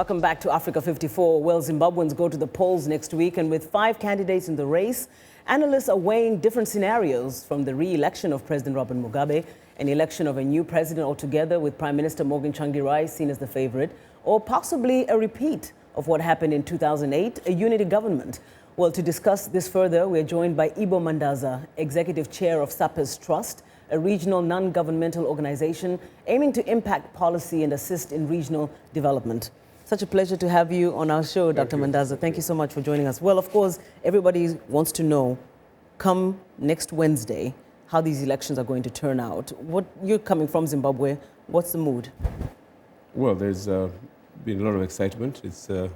Welcome back to Africa 54. Well, Zimbabweans go to the polls next week, and with 5 candidates in the race, analysts are weighing different scenarios, from the re-election of President Robert Mugabe, an election of a new president altogether with Prime Minister Morgan Tsvangirai seen as the favorite, or possibly a repeat of what happened in 2008, a unity government. Well, to discuss this further, we're joined by Ibbo Mandaza, Executive Chair of SAPES Trust, a regional non-governmental organization aiming to impact policy and assist in regional development. Such a pleasure to have you on our show, Dr. Mandaza. Thank you so much for joining us. Well, of course, everybody wants to know, come next Wednesday, how these elections are going to turn out. You're coming from Zimbabwe. What's the mood? Well, there's been a lot of excitement. It's a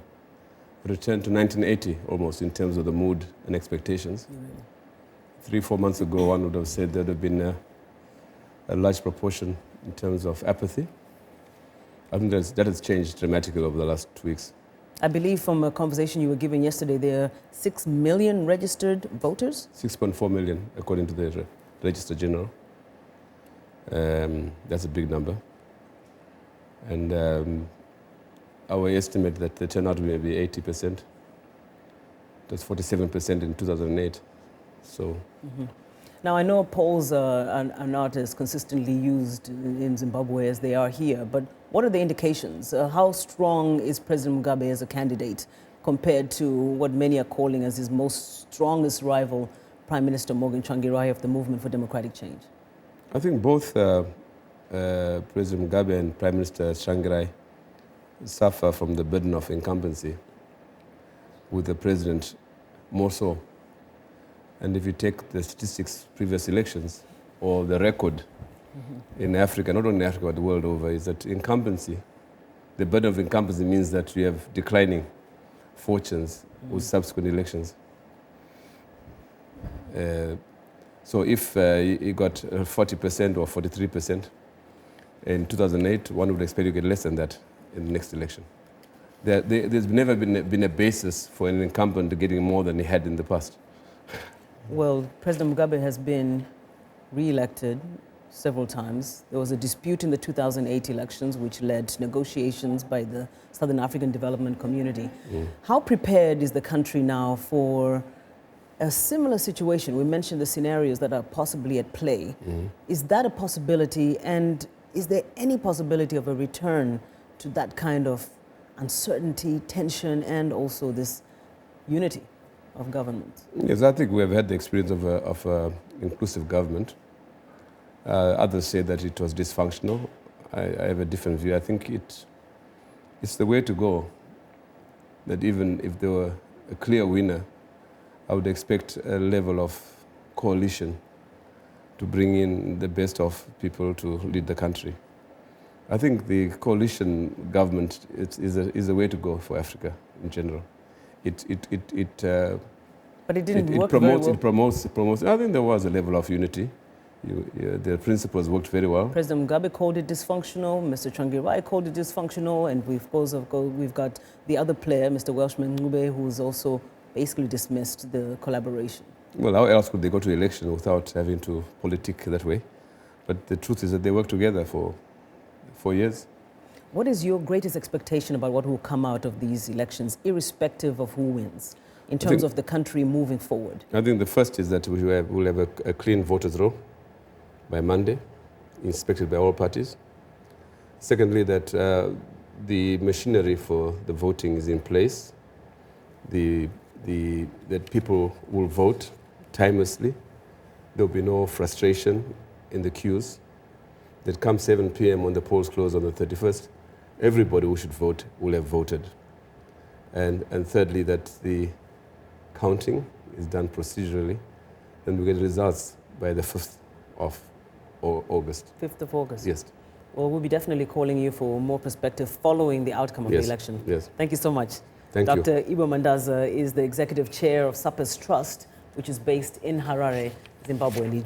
return to 1980 almost in terms of the mood and expectations. Really? 3-4 months ago, one would have said there would have been a large proportion in terms of apathy. I think that has changed dramatically over the last 2 weeks. I believe from a conversation you were giving yesterday, there are 6 million registered voters? 6.4 million, according to the Register General. That's a big number. And our estimate that the turnout may be 80%. That's 47% in 2008. So. Now, I know polls are not as consistently used in Zimbabwe as they are here, but what are the indications? How strong is President Mugabe as a candidate compared to what many are calling as his most strongest rival, Prime Minister Morgan Tsvangirai of the Movement for Democratic Change? I think both President Mugabe and Prime Minister Tsvangirai suffer from the burden of incumbency, with the president more so. And if you take the statistics, previous elections, or the record in Africa, not only Africa but the world over, is that incumbency, the burden of incumbency means that we have declining fortunes with subsequent elections. So if you got 40% or 43% in 2008, one would expect you to get less than that in the next election. There's never been a basis for an incumbent getting more than he had in the past. Well, President Mugabe has been re-elected several times. There was a dispute in the 2008 elections which led to negotiations by the Southern African Development Community. How prepared is the country now for a similar situation? We mentioned the scenarios that are possibly at play. Is that a possibility, and is there any possibility of a return to that kind of uncertainty, tension, and also this unity of government? Yes, I think we have had the experience of inclusive government. Others say that it was dysfunctional. I have a different view. I think it's the way to go. That even if there were a clear winner, I would expect a level of coalition to bring in the best of people to lead the country. I think the coalition government is a way to go for Africa in general. But it didn't work very well. It promotes. I think there was a level of unity. The principles worked very well. President Mugabe called it dysfunctional. Mr. Tsvangirai called it dysfunctional, and we've got the other player, Mr. Welshman Ngube, who's also basically dismissed the collaboration. Well, how else could they go to election without having to politic that way? But the truth is that they worked together for 4 years. What is your greatest expectation about what will come out of these elections, irrespective of who wins, in terms of the country moving forward? I think the first is that we'll have a clean voters' roll by Monday, inspected by all parties. Secondly, that the machinery for the voting is in place, that people will vote timelessly. There will be no frustration in the queues. That come 7 p.m. when the polls close on the 31st, everybody who should vote will have voted. And thirdly, that the counting is done procedurally, and we get results by the 5th of August. 5th of August? Yes. Well, we'll be definitely calling you for more perspective following the outcome of the election. Yes. Thank you so much. Thank you. Dr. Ibbo Mandaza is the Executive Chair of SAPES Trust, which is based in Harare, Zimbabwe.